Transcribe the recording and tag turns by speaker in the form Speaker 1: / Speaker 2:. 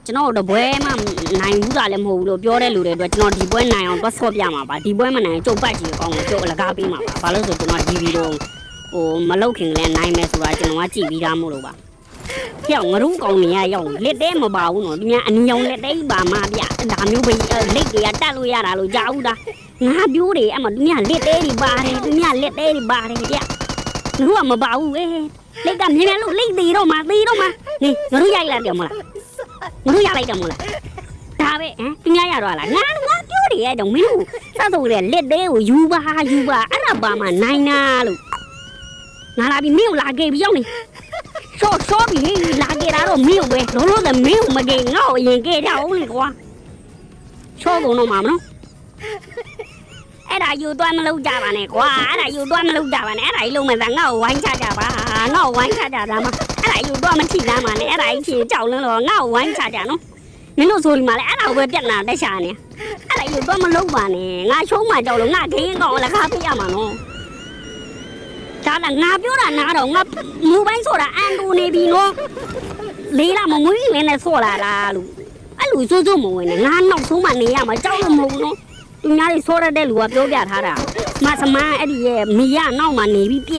Speaker 1: ကျွန်တော်တို့ဘွဲမှနိုင်ဘူးတာလည်းမဟုတ်ဘူးလို့ပြောတဲ့လူတွေအတွက်ကျွန်တော်ဒီဘွဲနိုင်အောင်သွားဆော့ပြမှာပါဒီဘွဲမနိုင်ကျုပ်ပတ်ကြီးအကောင်းကိုကျုပ်အလကားပေးမှာပါဘာလို့ဆိုကျွန်တော်ဒီဗီဒီယိုဟိုမလုတ်ခင်ကလည်းနိုင်မယ်ဆိုတာကျွန်တော်ကကြည့်ပြီးသားမို့လို့ပါပြောင်းငရုကောင်းနေရရောက်လက်တဲမပါဘူးနော်ဒီများအနီရောင်လက်တဲပါမှာဗျဒါမျိုးပဲလက်တွေကတက်လို့ရတာလို့ကြားဘူးတာငါပြိုးတွေအမဒီများလက်တဲတွေပါတယ်ဒီများလက်တဲတွေပါတယ်ဗျငါတို့ကမပါဘူးလက်ကမြင်မြင်လို့လိတ်သေးတော့မှနေငါတို့ရိုက်လိုက်တယ်မလားငါတို့ရလိုက်တယ်မလားဒါပဲသူများရတော့လားငါပြိုးတွေရတော့မင်းတို့စသတို့လက်တဲကိုယူပါအဲ့ဒါပါမှနိုင်နာလို့ငါလာပြီးမင်းကိုလာခဲ့ပြီးရောက်နေရှော့ပြီးလာခဲ့တာတော့မင်းကိုပဲလို့မင်းကိုမကေငါ့ကိုရင်ခဲ့ကြအောင်လေကွာရှော့ကုန်တော့မှာမနော်အဲ့ဒါယူသွားမလုပ်ကြပါနဲ့ကွာအဲ့ဒါယူသွားမလုပ်ကြပါနဲ့အဲ့ဒါကြီးလုံးမဲ့သားငါ့ကိုဝိုင်းချကြပါငါ့ကိုဝိုင်းချကြတာမအဲ့ဒါယူသွားမထိသားမှာနဲ့အဲ့ဒါကြီးချင်းကြောက်လန်းတော့ငါ့ကိုဝိုင်းချကြနော်မင်းတို့ဆိုဒီမှာလေအဲ့ဒါကိုပဲပြက်နာတက်ရှာနေအဲ့ဒါယူသွားမလုပ်ပါနဲ့ငါရှုံးမှကြောက်လို့ငါခင်းကောင်လည်းခါပြရမှာနော်ဒါကငါပြောတာနားတော့ငါမူပိုင်းဆိုတာအန်တူနေပြီနော်လေးလာမမွေးလင်းနဲ့ဆော့လာလားလို့အဲ့လူစိုးမဝင်နဲ့ငါနောက်ဆုံးမှနေရမှာကြောက်လို့မဟုတ်နော်သူများတွေဆော့ရတဲ့လူကပြောပြထားတာမဆမန်းအဲ့ဒီရဲ့မိရနောက်မှနေပြီး